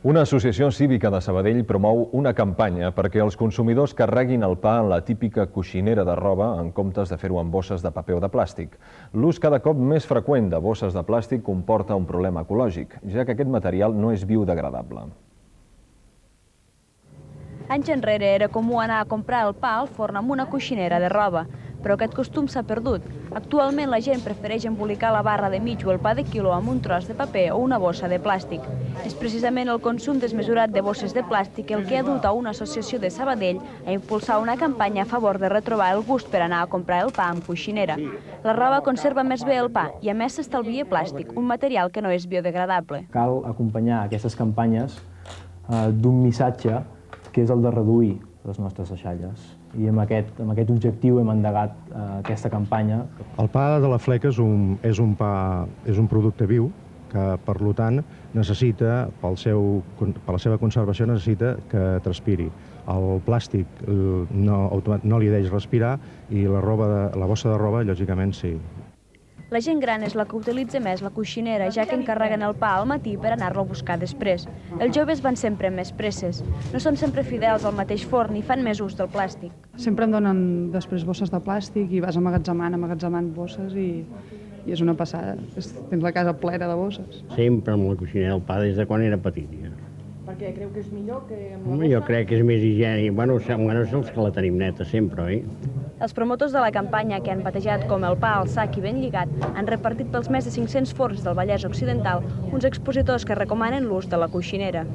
Una associació cívica de Sabadell promou una campanya perquè els consumidors carreguin el pa en la típica coixinera de roba en comptes de fer-ho en bosses de paper o de plàstic. L'ús cada cop més freqüent de bosses de plàstic comporta un problema ecològic, ja que aquest material no és biodegradable. Anys enrere era comú anar a comprar el pa al forn amb una coixinera de roba, però aquest costum s'ha perdut. Actualment la gent prefereix embolicar la barra de mig o el pa de quilo amb un tros de paper o una bossa de plàstic. És precisament el consum desmesurat de bosses de plàstic el que ha dut a una associació de Sabadell a impulsar una campanya a favor de retrobar el gust per anar a comprar el pa amb coixinera. La roba conserva més bé el pa i a més s'estalvia plàstic, un material que no és biodegradable. Cal acompanyar aquestes campanyes d'un missatge que és el de reduir les nostres deixalles. I amb aquest objectiu hem endegat aquesta campanya. El pa de la fleca és un producte viu que, per tant, necessita, per la seva conservació, necessita que transpiri. El plàstic no li deix respirar i la bossa de roba, lògicament, sí. La gent gran és la que utilitza més la coixinera, ja que encarreguen el pa al matí per anar-lo a buscar després. Els joves van sempre més presses. No són sempre fidels al mateix forn i fan més ús del plàstic. Sempre em donen després bosses de plàstic i vas emmagatzemant bosses i és una passada. Tens la casa plena de bosses. Sempre amb la coixinera del pa des de quan era petit. Per què? Creu que és millor que amb la bossa? Jo crec que és més higiènic. Bueno, és els que la tenim neta sempre, oi? Els promotors de la campanya, que han batejat com el pa al sac i ben lligat, han repartit pels més de 500 forns del Vallès Occidental uns expositors que recomanen l'ús de la coixinera.